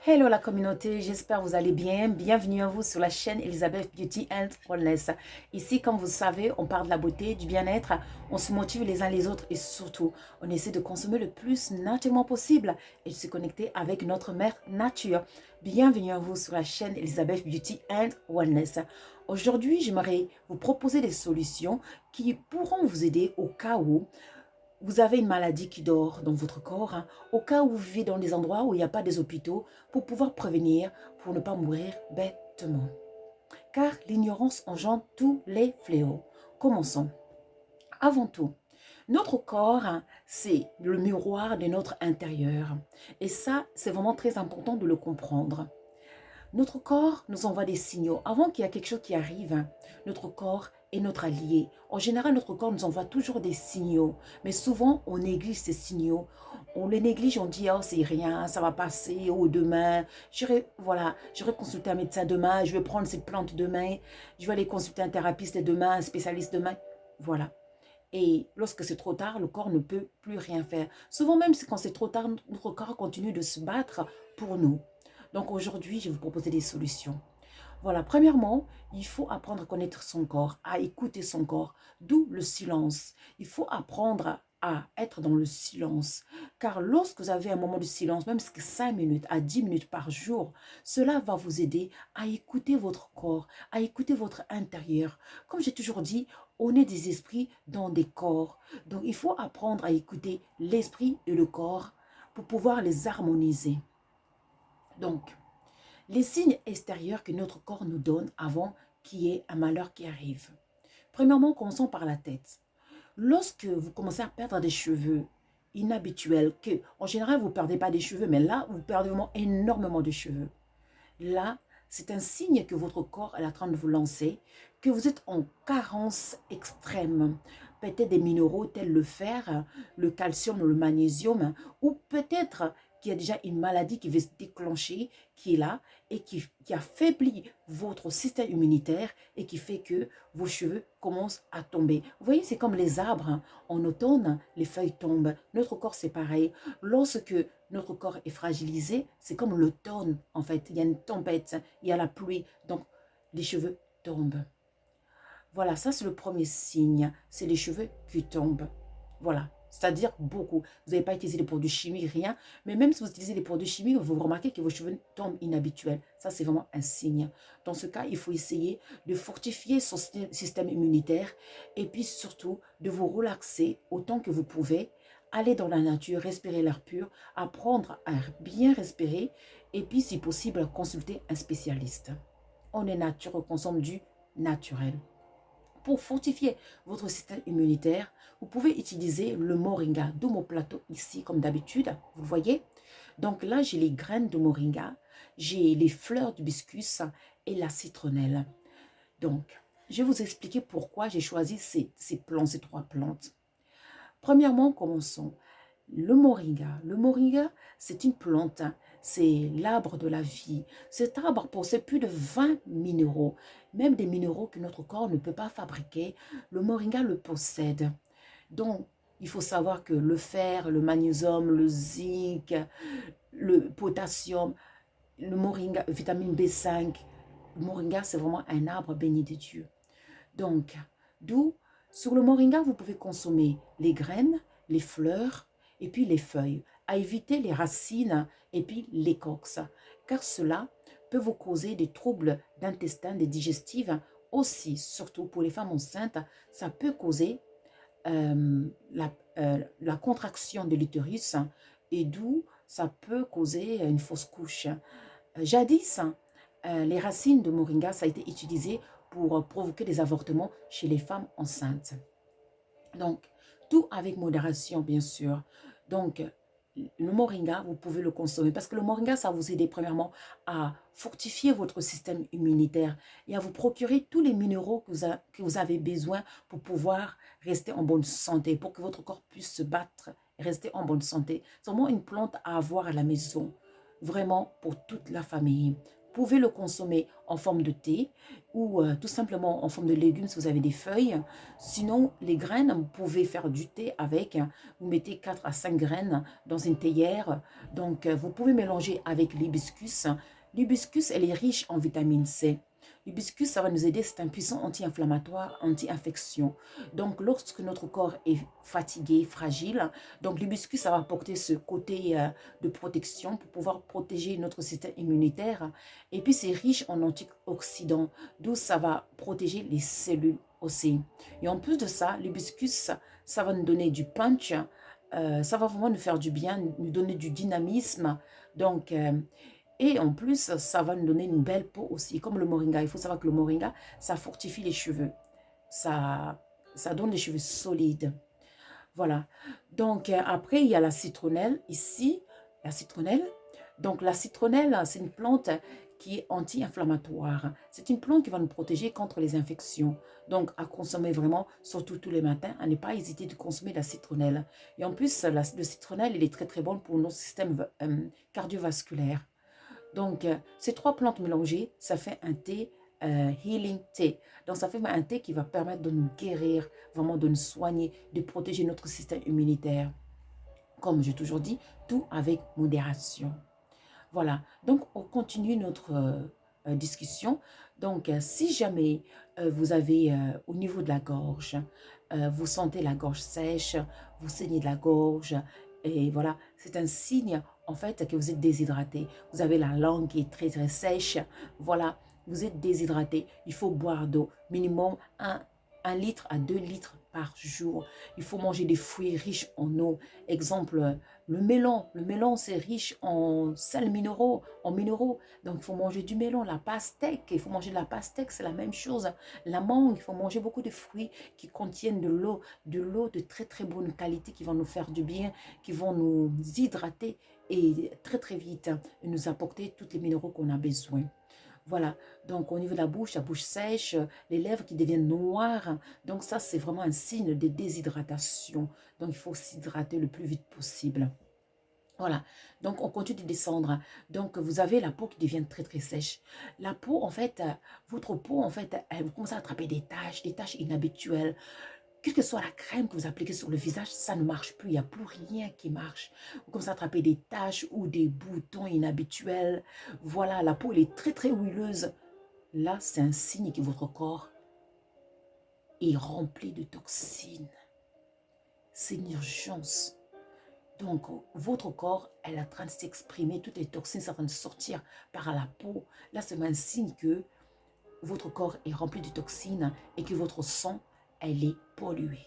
Hello la communauté, j'espère que vous allez bien. Bienvenue à vous sur la chaîne Elizabeth Beauty and Wellness. Ici, comme vous savez, on parle de la beauté, du bien-être, on se motive les uns les autres et surtout, on essaie de consommer le plus naturellement possible et de se connecter avec notre mère nature. Bienvenue à vous sur la chaîne Elizabeth Beauty and Wellness. Aujourd'hui, j'aimerais vous proposer des solutions qui pourront vous aider au cas où vous avez une maladie qui dort dans votre corps, au cas où vous vivez dans des endroits où il n'y a pas des hôpitaux, pour pouvoir prévenir, pour ne pas mourir bêtement. Car l'ignorance engendre tous les fléaux. Commençons. Avant tout, notre corps, c'est le miroir de notre intérieur. Et ça, c'est vraiment très important de le comprendre. Notre corps nous envoie des signaux. Avant qu'il y ait quelque chose qui arrive, notre corps est notre allié. En général, notre corps nous envoie toujours des signaux. Mais souvent, on néglige ces signaux. On les néglige, on dit, oh, c'est rien, ça va passer, oh, demain, j'irai consulter un médecin demain, je vais prendre cette plante demain, je vais aller consulter un thérapeute demain, un spécialiste demain. Voilà. Et lorsque c'est trop tard, le corps ne peut plus rien faire. Souvent même, quand c'est trop tard, notre corps continue de se battre pour nous. Donc aujourd'hui, je vais vous proposer des solutions. Voilà, premièrement, il faut apprendre à connaître son corps, à écouter son corps, d'où le silence. Il faut apprendre à être dans le silence. Car lorsque vous avez un moment de silence, même si c'est 5 minutes à 10 minutes par jour, cela va vous aider à écouter votre corps, à écouter votre intérieur. Comme j'ai toujours dit, on est des esprits dans des corps. Donc il faut apprendre à écouter l'esprit et le corps pour pouvoir les harmoniser. Donc, les signes extérieurs que notre corps nous donne avant qu'il y ait un malheur qui arrive. Premièrement, commençons par la tête. Lorsque vous commencez à perdre des cheveux inhabituels, que en général vous ne perdez pas des cheveux, mais là, vous perdez vraiment énormément de cheveux. Là, c'est un signe que votre corps est en train de vous lancer, que vous êtes en carence extrême. Peut-être des minéraux tels le fer, le calcium, le magnésium, ou peut-être qu'il y a déjà une maladie qui va se déclencher, qui est là, et qui affaiblit votre système immunitaire et qui fait que vos cheveux commencent à tomber. Vous voyez, c'est comme les arbres. En automne, les feuilles tombent. Notre corps, c'est pareil. Lorsque notre corps est fragilisé, c'est comme l'automne en fait. Il y a une tempête, il y a la pluie, donc les cheveux tombent. Voilà, ça c'est le premier signe, c'est les cheveux qui tombent. Voilà, c'est-à-dire beaucoup. Vous n'avez pas utilisé des produits chimiques, rien, mais même si vous utilisez des produits chimiques, vous remarquez que vos cheveux tombent inhabituels. Ça c'est vraiment un signe. Dans ce cas, il faut essayer de fortifier son système immunitaire et puis surtout de vous relaxer autant que vous pouvez. Aller dans la nature, respirer l'air pur, apprendre à bien respirer et puis si possible, consulter un spécialiste. On est nature, on consomme du naturel. Pour fortifier votre système immunitaire, vous pouvez utiliser le moringa, d'où mon plateau ici comme d'habitude, vous voyez. Donc là, j'ai les graines de moringa, j'ai les fleurs d'hibiscus et la citronnelle. Donc, je vais vous expliquer pourquoi j'ai choisi ces trois plantes. Premièrement, commençons. Le moringa. Le moringa, c'est une plante, c'est l'arbre de la vie. Cet arbre possède plus de 20 minéraux, même des minéraux que notre corps ne peut pas fabriquer. Le moringa le possède. Donc, il faut savoir que le fer, le magnésium, le zinc, le potassium, le moringa, vitamine B5, le moringa, c'est vraiment un arbre béni de Dieu. Donc, d'où, sur le moringa, vous pouvez consommer les graines, les fleurs et puis les feuilles, à éviter les racines et puis l'écorce, car cela peut vous causer des troubles d'intestin, des digestives, aussi, surtout pour les femmes enceintes, ça peut causer la contraction de l'utérus et d'où ça peut causer une fausse couche. Jadis, les racines de moringa, ça a été utilisé pour provoquer des avortements chez les femmes enceintes. Donc, tout avec modération, bien sûr. Donc, le moringa, vous pouvez le consommer parce que le moringa, ça vous aide premièrement à fortifier votre système immunitaire et à vous procurer tous les minéraux que vous avez besoin pour pouvoir rester en bonne santé, pour que votre corps puisse se battre et rester en bonne santé. C'est vraiment une plante à avoir à la maison, vraiment pour toute la famille. pouvez le consommer en forme de thé ou tout simplement en forme de légumes si vous avez des feuilles. Sinon, les graines, vous pouvez faire du thé avec. Vous mettez 4 à 5 graines dans une théière. Donc, vous pouvez mélanger avec l'hibiscus. L'hibiscus, elle est riche en vitamine C. L'hibiscus, ça va nous aider, c'est un puissant anti-inflammatoire, anti-infection. Donc, lorsque notre corps est fatigué, fragile, donc l'hibiscus, ça va apporter ce côté de protection pour pouvoir protéger notre système immunitaire. Et puis, c'est riche en antioxydants, d'où ça va protéger les cellules aussi. Et en plus de ça, l'hibiscus, ça va nous donner du punch, ça va vraiment nous faire du bien, nous donner du dynamisme. Donc, et en plus, ça va nous donner une belle peau aussi, comme le moringa. Il faut savoir que le moringa, ça fortifie les cheveux. Ça donne les cheveux solides. Voilà. Donc, après, il y a la citronnelle. Ici, la citronnelle. Donc, la citronnelle, c'est une plante qui est anti-inflammatoire. C'est une plante qui va nous protéger contre les infections. Donc, à consommer vraiment, surtout tous les matins, à ne pas hésiter de consommer la citronnelle. Et en plus, le citronnelle, il est très, très bon pour notre système cardiovasculaire. Donc, ces 3 plantes mélangées, ça fait un thé healing thé. Donc, ça fait un thé qui va permettre de nous guérir, vraiment de nous soigner, de protéger notre système immunitaire. Comme j'ai toujours dit, tout avec modération. Voilà, donc on continue notre discussion. Donc, si jamais vous avez au niveau de la gorge, vous sentez la gorge sèche, vous saignez de la gorge, et voilà, c'est un signe en fait que vous êtes déshydraté. Vous avez la langue qui est très très sèche, voilà, vous êtes déshydraté. Il faut boire d'eau, minimum 1 litre à 2 litres par jour. Il faut manger des fruits riches en eau. Exemple, le melon c'est riche en sels minéraux, Donc, il faut manger du melon, la pastèque, il faut manger de la pastèque, c'est la même chose. La mangue, il faut manger beaucoup de fruits qui contiennent de l'eau de très très bonne qualité qui vont nous faire du bien, qui vont nous hydrater et très très vite et nous apporter tous les minéraux qu'on a besoin. Voilà, donc au niveau de la bouche sèche, les lèvres qui deviennent noires. Donc ça, c'est vraiment un signe de déshydratation. Donc il faut s'hydrater le plus vite possible. Voilà, donc on continue de descendre. Donc vous avez la peau qui devient très très sèche. La peau, en fait, votre peau, en fait, vous commencez à attraper des taches inhabituelles. Quelle que soit la crème que vous appliquez sur le visage, ça ne marche plus. Il n'y a plus rien qui marche. Vous commencez à attraper des taches ou des boutons inhabituels. Voilà, la peau elle est très très huileuse. Là, c'est un signe que votre corps est rempli de toxines. C'est une urgence. Donc, votre corps, elle est en train de s'exprimer, toutes les toxines sont en train de sortir par la peau. Là, c'est un signe que votre corps est rempli de toxines et que votre sang, elle est polluée.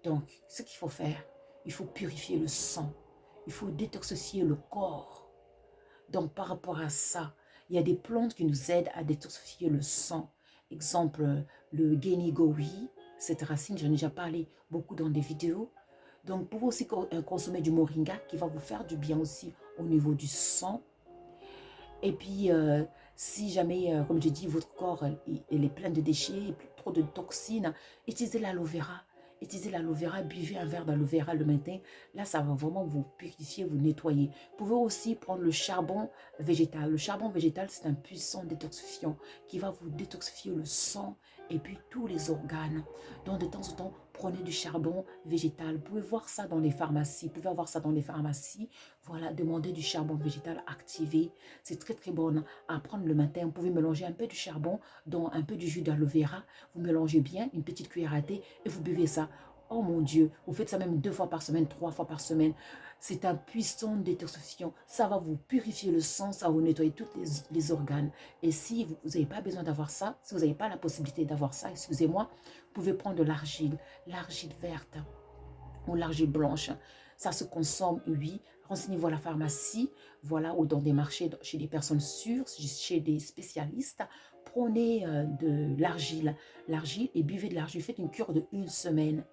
Donc, ce qu'il faut faire, il faut purifier le sang. Il faut détoxifier le corps. Donc, par rapport à ça, il y a des plantes qui nous aident à détoxifier le sang. Exemple, le guénigoï, cette racine, j'en ai déjà parlé beaucoup dans des vidéos. Donc, vous pouvez aussi consommer du moringa qui va vous faire du bien aussi au niveau du sang. Et puis, si jamais, comme j'ai dit, votre corps il est plein de déchets, trop de toxines, utilisez l'aloe vera. Utilisez l'aloe vera, buvez un verre d'aloe vera le matin. Là, ça va vraiment vous purifier, vous nettoyer. Vous pouvez aussi prendre le charbon végétal. Le charbon végétal, c'est un puissant détoxifiant qui va vous détoxifier le sang et puis tous les organes. Donc, de temps en temps, prenez du charbon végétal. Vous pouvez voir ça dans les pharmacies. Vous pouvez avoir ça dans les pharmacies. Voilà, demandez du charbon végétal activé. C'est très, très bon à prendre le matin. Vous pouvez mélanger un peu du charbon dans un peu du jus d'aloe vera. Vous mélangez bien, une petite cuillère à thé et vous buvez ça. Oh mon Dieu, vous faites ça même 2 fois par semaine, 3 fois par semaine. C'est un puissant détoxifiant. Ça va vous purifier le sang, ça va vous nettoyer tous les organes. Et si vous n'avez pas besoin d'avoir ça, si vous n'avez pas la possibilité d'avoir ça, excusez-moi, vous pouvez prendre de l'argile verte ou l'argile blanche. Ça se consomme, oui. Renseignez-vous à la pharmacie, voilà, ou dans des marchés, chez des personnes sûres, chez des spécialistes. Prenez de l'argile et buvez de l'argile. Faites une cure de 1 semaine.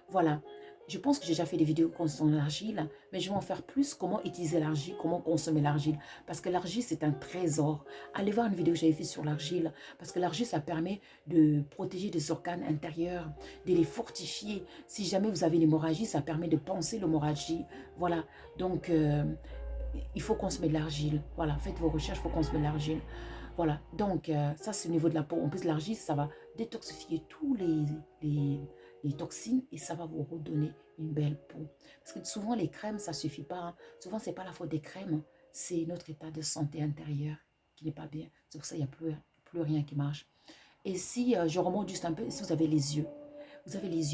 Voilà, je pense que j'ai déjà fait des vidéos concernant l'argile, mais je vais en faire plus, comment utiliser l'argile, comment consommer l'argile. Parce que l'argile, c'est un trésor. Allez voir une vidéo que j'avais faite sur l'argile, parce que l'argile, ça permet de protéger des organes intérieurs, de les fortifier. Si jamais vous avez une hémorragie, ça permet de penser l'hémorragie. Voilà, donc il faut consommer de l'argile. Voilà, faites vos recherches, il faut consommer de l'argile. Voilà, donc ça c'est au niveau de la peau. En plus, l'argile, ça va détoxifier tous les toxines et ça va vous redonner une belle peau. Parce que souvent, les crèmes, ça ne suffit pas. Hein. Souvent, ce n'est pas la faute des crèmes, c'est notre état de santé intérieure qui n'est pas bien. C'est pour ça qu'il n'y a plus rien qui marche. Et si je remonte juste un peu, si vous avez les yeux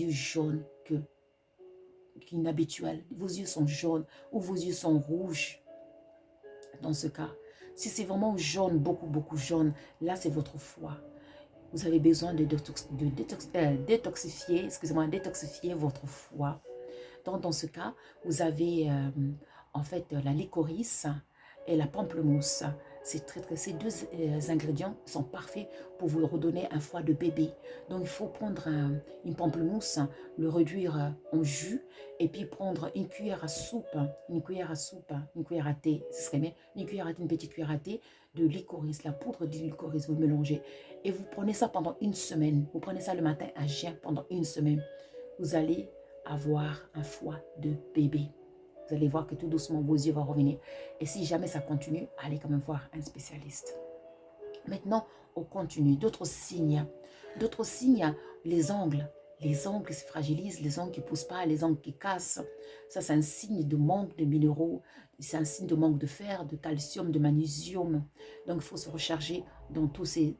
jaunes inhabituels, vos yeux sont jaunes ou vos yeux sont rouges, dans ce cas, si c'est vraiment jaune, beaucoup jaune, là c'est votre foie. Vous avez besoin de détoxifier votre foie. Donc dans ce cas, vous avez en fait la licorice et la pamplemousse. Ces deux ingrédients sont parfaits pour vous redonner un foie de bébé. Donc il faut prendre une pamplemousse, le réduire en jus et puis prendre une cuillère à une cuillère à thé, ce serait bien, une petite cuillère à thé de licorice, la poudre de licorice, vous mélangez. Et vous prenez ça pendant une semaine. Vous prenez ça le matin à jeun pendant une semaine. Vous allez avoir un foie de bébé. Vous allez voir que tout doucement, vos yeux vont revenir. Et si jamais ça continue, allez quand même voir un spécialiste. Maintenant, on continue. D'autres signes, les ongles. Les ongles qui se fragilisent, les ongles qui ne poussent pas, les ongles qui cassent. Ça, c'est un signe de manque de minéraux. C'est un signe de manque de fer, de calcium, de magnésium. Donc, il faut se recharger dans tous ces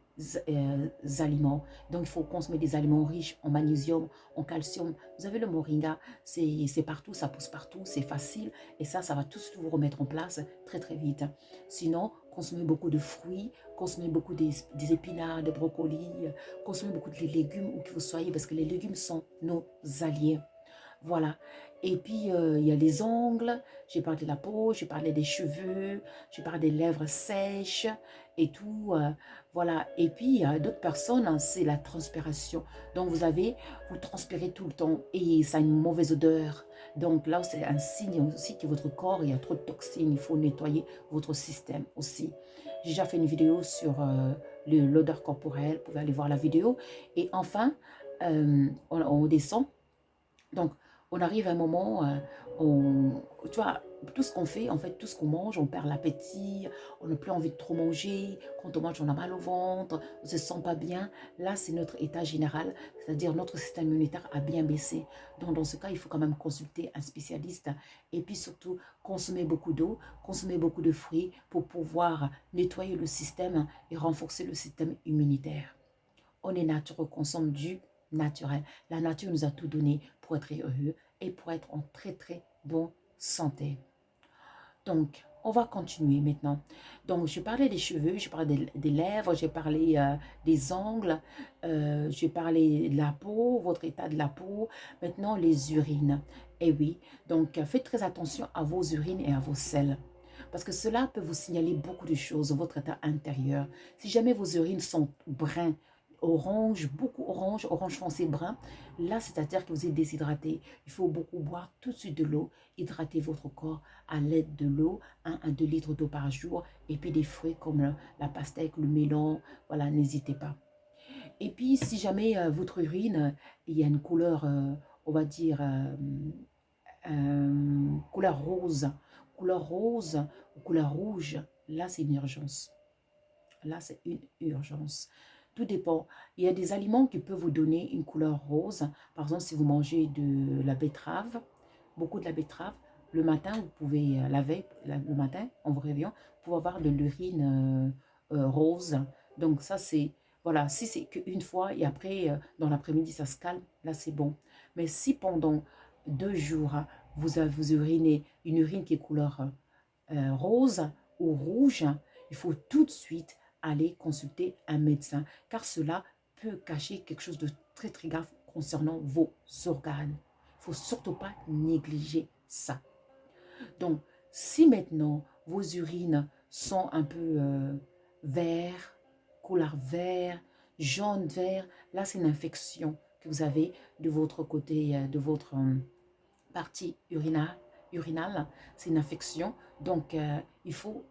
aliments. Donc, il faut consommer des aliments riches en magnésium, en calcium. Vous avez le moringa, c'est partout, ça pousse partout, c'est facile. Et ça va tout vous remettre en place très, très vite. Sinon, consommez beaucoup de fruits, consommez beaucoup des épinards, des brocolis, consommez beaucoup de légumes où que vous soyez parce que les légumes sont nos alliés. Voilà. Et puis, il y a les ongles, j'ai parlé de la peau, j'ai parlé des cheveux, j'ai parlé des lèvres sèches et tout. Voilà. Et puis, il y a d'autres personnes, hein, c'est la transpiration. Donc, vous transpirez tout le temps et ça a une mauvaise odeur. Donc là, c'est un signe aussi que votre corps, il y a trop de toxines. Il faut nettoyer votre système aussi. J'ai déjà fait une vidéo sur l'odeur corporelle. Vous pouvez aller voir la vidéo. Et enfin, on descend. Donc, on arrive à un moment, tu vois, tout ce qu'on fait, en fait, tout ce qu'on mange, on perd l'appétit, on n'a plus envie de trop manger. Quand on mange, on a mal au ventre, on ne se sent pas bien. Là, c'est notre état général, c'est-à-dire notre système immunitaire a bien baissé. Donc, dans ce cas, il faut quand même consulter un spécialiste. Et puis surtout, consommer beaucoup d'eau, consommer beaucoup de fruits pour pouvoir nettoyer le système et renforcer le système immunitaire. On est nature, on consomme du naturel. La nature nous a tout donné pour être heureux et pour être en très très bonne santé. Donc, on va continuer maintenant. Donc, je parlais des cheveux, je parlais des lèvres, j'ai parlé des ongles, j'ai parlé de la peau, votre état de la peau. Maintenant, les urines. Eh oui, donc faites très attention à vos urines et à vos selles. Parce que cela peut vous signaler beaucoup de choses, votre état intérieur. Si jamais vos urines sont bruns, orange, beaucoup orange, orange foncé brun, là, c'est-à-dire que vous êtes déshydraté. Il faut beaucoup boire tout de suite de l'eau, hydrater votre corps à l'aide de l'eau, 1 à 2 litres d'eau par jour, et puis des fruits comme la pastèque, le melon, voilà, n'hésitez pas. Et puis, si jamais votre urine, il y a une couleur, on va dire, couleur rose ou couleur rouge, là, c'est une urgence. Là, c'est une urgence. Tout dépend. Il y a des aliments qui peuvent vous donner une couleur rose. Par exemple, si vous mangez de la betterave, beaucoup de la betterave, le matin, vous pouvez, la veille, le matin, en vous réveillant, vous pouvez avoir de l'urine rose. Donc ça, c'est, voilà, si c'est qu'une fois et après, dans l'après-midi, ça se calme, là, c'est bon. Mais si pendant 2 jours, vous urinez une urine qui est couleur rose ou rouge, il faut tout de suite aller consulter un médecin, car cela peut cacher quelque chose de très très grave concernant vos organes. Il ne faut surtout pas négliger ça. Donc, si maintenant vos urines sont un peu vert, couleur vert, jaune vert, là c'est une infection que vous avez de votre côté, de votre partie urinale, c'est une infection. Donc, il faut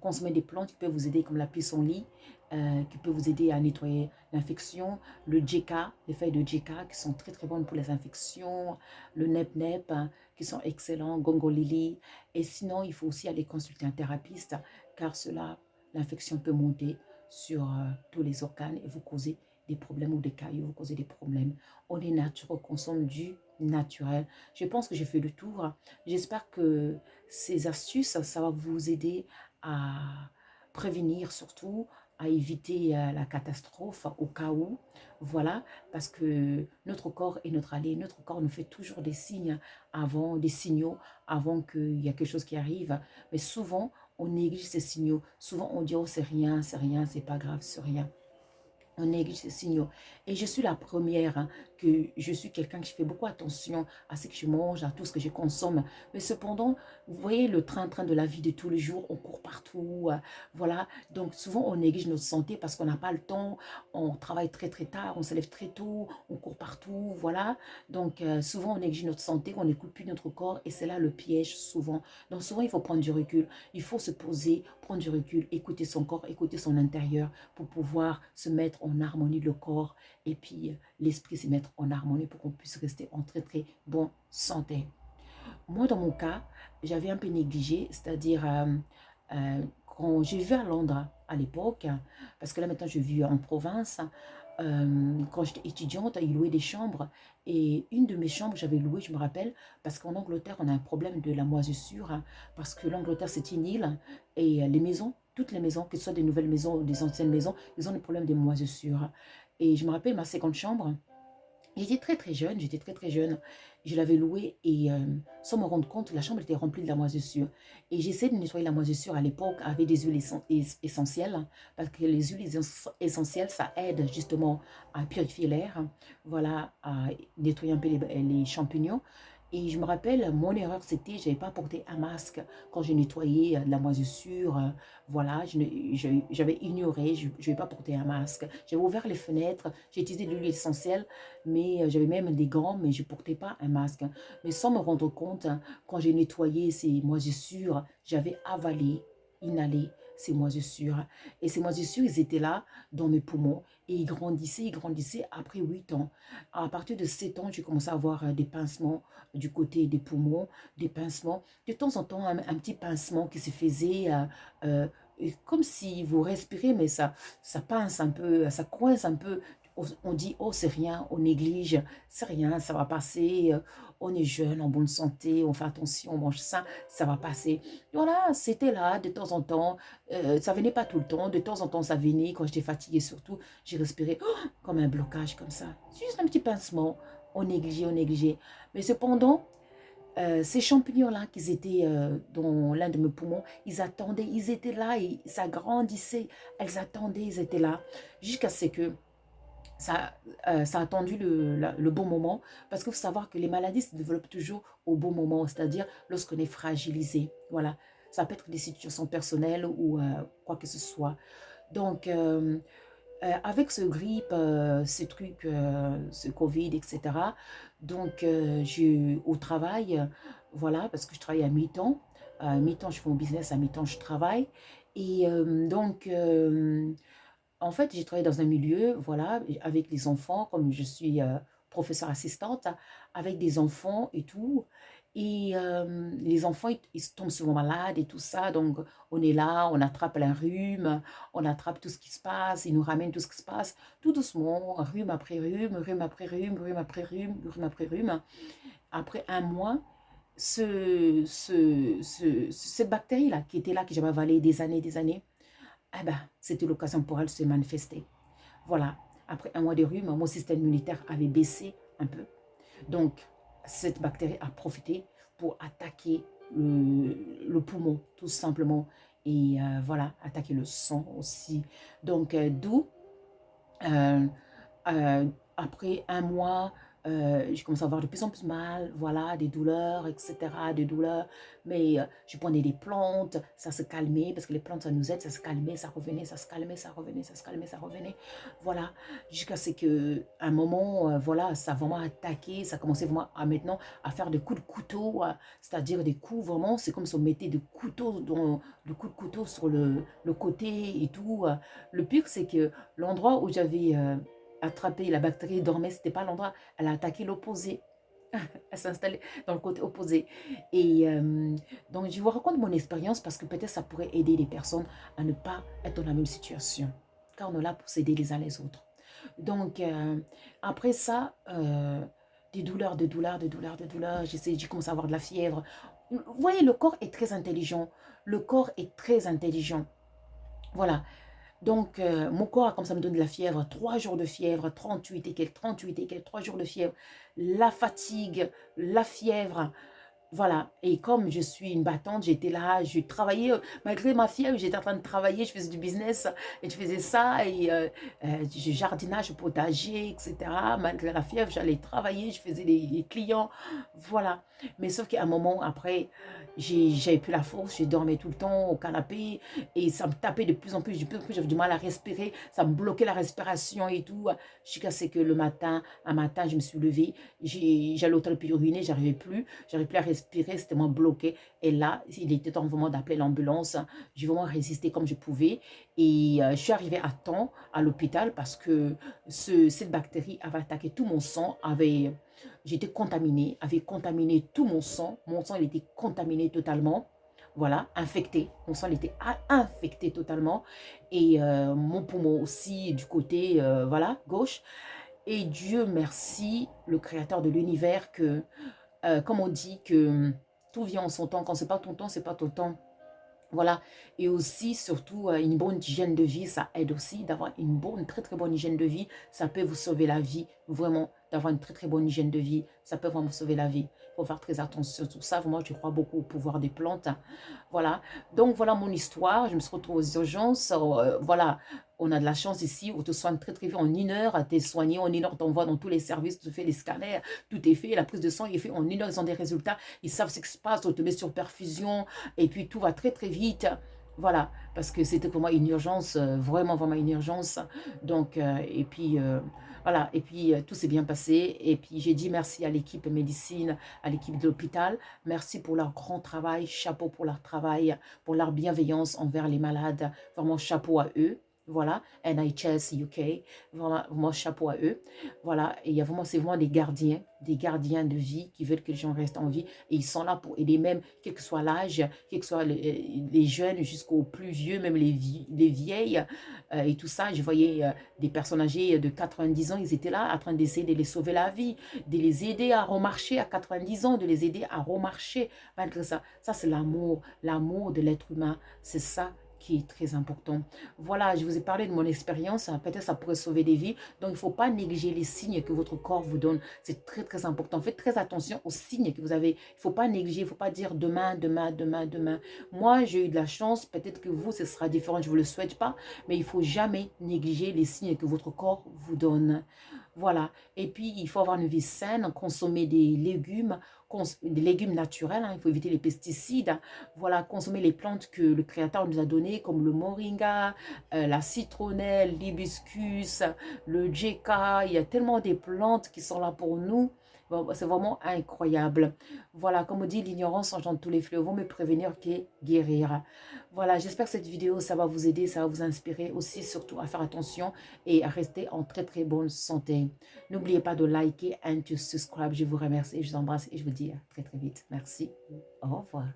consommer des plantes qui peuvent vous aider comme la pissenlit, qui peut vous aider à nettoyer l'infection, le djeka, les feuilles de djeka qui sont très très bonnes pour les infections, le nep-nep qui sont excellents, gongolili. Et sinon, il faut aussi aller consulter un thérapeute car cela, l'infection peut monter sur tous les organes et vous causer des problèmes ou des caillots, vous causer des problèmes. On est naturel, on consomme du naturel. Je pense que j'ai fait le tour. J'espère que ces astuces, ça va vous aider à prévenir surtout, à éviter la catastrophe au cas où. Voilà, parce que notre corps est notre allié. Notre corps nous fait toujours des signes avant, des signaux avant qu'il y a quelque chose qui arrive. Mais souvent, on néglige ces signaux. Souvent, on dit, oh, c'est rien, c'est pas grave, c'est rien. On néglige ces signaux. Et je suis la première, que je suis quelqu'un qui fait beaucoup attention à ce que je mange, à tout ce que je consomme. Mais cependant, vous voyez le train-train de la vie de tous les jours, on court partout, voilà. Donc souvent, on néglige notre santé parce qu'on n'a pas le temps, on travaille très très tard, on se lève très tôt, on court partout, voilà. Donc souvent, on néglige notre santé, on n'écoute plus notre corps et c'est là le piège souvent. Donc souvent, il faut prendre du recul, il faut se poser, prendre du recul, écouter son corps, écouter son intérieur pour pouvoir se mettre en harmonie le corps et puis l'esprit se mettre en harmonie pour qu'on puisse rester en très très bonne santé. Moi, dans mon cas, j'avais un peu négligé, c'est-à-dire quand j'ai vu à Londres à l'époque, parce que là maintenant je vis en province, quand j'étais étudiante, ils louaient des chambres et une de mes chambres, j'avais loué, je me rappelle, parce qu'en Angleterre, on a un problème de la moisissure, parce que l'Angleterre, c'est une île et les maisons, toutes les maisons, que ce soit des nouvelles maisons ou des anciennes maisons, ils ont des problèmes de moisissure. Et je me rappelle ma seconde chambre, j'étais très très jeune, je l'avais louée et sans me rendre compte, la chambre était remplie de la moisissure. Et j'essaie de nettoyer la moisissure à l'époque avec des huiles essentielles, parce que les huiles essentielles, ça aide justement à purifier l'air, voilà, à nettoyer un peu les champignons. Et je me rappelle, mon erreur, c'était, je n'avais pas porté un masque quand j'ai nettoyé la moisissure. Voilà, j'avais ignoré, je n'avais pas porté un masque. J'avais ouvert les fenêtres, j'ai utilisé de l'huile essentielle, mais j'avais même des gants, mais je ne portais pas un masque. Mais sans me rendre compte, quand j'ai nettoyé ces moisissures, j'avais avalé, inhalé ces moisissures. Et ces moisissures, ils étaient là dans mes poumons et ils grandissaient après 8 ans. À partir de 7 ans, j'ai commencé à avoir des pincements du côté des poumons, des pincements. De temps en temps, un petit pincement qui se faisait euh, comme si vous respirez, mais ça pince un peu, ça coince un peu. On dit, oh, c'est rien, on néglige, c'est rien, ça va passer, on est jeune, en bonne santé, on fait attention, on mange ça va passer. Voilà, c'était là de temps en temps, ça venait pas tout le temps, de temps en temps ça venait, quand j'étais fatiguée surtout, j'ai respiré comme un blocage comme ça, juste un petit pincement, on négligeait, on négligeait. Mais cependant, ces champignons-là qui étaient dans l'un de mes poumons, ils attendaient, ils étaient là, et ça grandissait, elles attendaient, ils étaient là, jusqu'à ce que ça a attendu le bon moment, parce qu'il faut savoir que les maladies se développent toujours au bon moment, c'est-à-dire lorsqu'on est fragilisé. Voilà, ça peut être des situations personnelles ou quoi que ce soit. Donc, avec ce grippe, ce truc, ce Covid, etc., donc au travail, voilà, parce que je travaille à mi-temps je fais mon business, à mi-temps je travaille, et donc en fait, j'ai travaillé dans un milieu, voilà, avec les enfants, comme je suis professeure assistante, avec des enfants et tout. Et les enfants, ils tombent souvent malades et tout ça. Donc, on est là, on attrape un rhume, on attrape tout ce qui se passe, ils nous ramènent tout ce qui se passe, tout doucement, rhume après rhume, rhume après rhume, rhume après rhume, rhume après rhume. Après un mois, cette bactérie-là, qui était là, que j'avais avalée des années, eh ben, c'était l'occasion pour elle de se manifester. Voilà, après un mois de rhume, mon système immunitaire avait baissé un peu. Donc, cette bactérie a profité pour attaquer le poumon, tout simplement. Et voilà, attaquer le sang aussi. Donc, d'où, euh, après un mois, J'ai commencé à avoir de plus en plus mal, voilà, des douleurs, etc., des douleurs. Mais je prenais des plantes, ça se calmait, parce que les plantes, ça nous aide, ça se calmait, ça revenait, ça se calmait, ça revenait, ça se calmait, ça revenait. Voilà, jusqu'à ce que un moment, voilà, ça a vraiment attaqué, ça commençait vraiment à maintenant à faire des coups de couteau, c'est-à-dire des coups vraiment, c'est comme si on mettait des couteaux, le coup de couteau sur le côté et tout. Le pire, c'est que l'endroit où j'avais attrapé la bactérie dormait, c'était pas l'endroit, elle a attaqué l'opposé. Elle s'est installée dans le côté opposé. Et donc, je vous raconte mon expérience parce que peut-être ça pourrait aider les personnes à ne pas être dans la même situation. Car on est là pour s'aider les uns les autres. Donc, après ça, des douleurs, des douleurs, des douleurs, des douleurs. J'ai commencé à avoir de la fièvre. Vous voyez, le corps est très intelligent. Le corps est très intelligent. Voilà. Donc, mon corps a commencé à me donner de la fièvre, 3 jours de fièvre, 38 et quelques, 38 et quelques, 3 jours de fièvre, la fatigue, la fièvre, voilà, et comme je suis une battante, j'étais là, je travaillais, malgré ma fièvre, j'étais en train de travailler, je faisais du business, et je faisais ça, et je jardinage, potager, etc. Malgré la fièvre, j'allais travailler, je faisais les clients, voilà. Mais sauf qu'à un moment, après, j'avais plus la force, je dormais tout le temps au canapé, et ça me tapait de plus en plus, j'avais du mal à respirer, ça me bloquait la respiration et tout, jusqu'à ce que le matin, un matin, je me suis levée, j'allais au toilette puis uriner, j'arrivais plus à respirer, c'était moins bloqué. Et là, il était temps vraiment d'appeler l'ambulance. J'ai vraiment résisté comme je pouvais. Et je suis arrivée à temps à l'hôpital parce que cette bactérie avait attaqué tout mon sang, j'étais contaminée, avait contaminé tout mon sang. Mon sang, il était contaminé totalement. Voilà, infecté. Mon sang, il était infecté totalement. Et mon poumon aussi, du côté, voilà, gauche. Et Dieu merci, le créateur de l'univers, que comme on dit que tout vient en son temps, quand c'est pas ton temps, c'est pas ton temps. Voilà, et aussi, surtout, une bonne hygiène de vie, ça aide aussi d'avoir une bonne, très très bonne hygiène de vie. Ça peut vous sauver la vie, vraiment, d'avoir une très très bonne hygiène de vie. Ça peut vraiment sauver la vie. Il faut faire très attention sur ça. Moi, je crois beaucoup au pouvoir des plantes. Voilà, donc voilà mon histoire. Je me suis retrouvée aux urgences. Voilà, on a de la chance ici. On te soigne très très vite en 1 heure. Tu es soigné en 1 heure. On t'envoie dans tous les services. Tu fais les scanners. Tout est fait. La prise de sang est faite en 1 heure. Ils ont des résultats. Ils savent ce qui se passe. On te met sur perfusion. Et puis tout va très très vite. Voilà, parce que c'était pour moi une urgence, vraiment, vraiment une urgence. Donc, et puis, voilà, et puis tout s'est bien passé. Et puis, j'ai dit merci à l'équipe médecine, à l'équipe de l'hôpital. Merci pour leur grand travail, chapeau pour leur travail, pour leur bienveillance envers les malades. Vraiment, chapeau à eux. Voilà, NHS UK, vraiment, vraiment chapeau à eux. Voilà, et il y a vraiment, c'est vraiment des gardiens de vie qui veulent que les gens restent en vie. Et ils sont là pour aider même, quel que soit l'âge, quel que soit les jeunes jusqu'aux plus vieux, même les vieilles et tout ça. Je voyais des personnes âgées de 90 ans, ils étaient là en train d'essayer de les sauver la vie, de les aider à remarcher à 90 ans, de les aider à remarcher. Malgré ça, ça c'est l'amour de l'être humain, c'est ça qui est très important. Voilà, je vous ai parlé de mon expérience, peut-être ça pourrait sauver des vies. Donc, il ne faut pas négliger les signes que votre corps vous donne. C'est très, très important. Faites très attention aux signes que vous avez. Il ne faut pas négliger, il ne faut pas dire demain, demain, demain, demain. Moi, j'ai eu de la chance. Peut-être que vous, ce sera différent. Je ne vous le souhaite pas. Mais il ne faut jamais négliger les signes que votre corps vous donne. Voilà. Et puis, il faut avoir une vie saine, consommer des légumes naturels. Il faut éviter les pesticides. Voilà, consommer les plantes que le Créateur nous a données, comme le moringa, la citronnelle, l'hibiscus, le jeka. Il y a tellement de plantes qui sont là pour nous. Bon, c'est vraiment incroyable. Voilà, comme on dit, l'ignorance engendre tous les fléaux. Vaut mieux prévenir que guérir. Voilà, j'espère que cette vidéo, ça va vous aider, ça va vous inspirer aussi, surtout à faire attention et à rester en très très bonne santé. N'oubliez pas de liker and to subscribe. Je vous remercie, je vous embrasse et je vous dis à très très vite. Merci. Au revoir.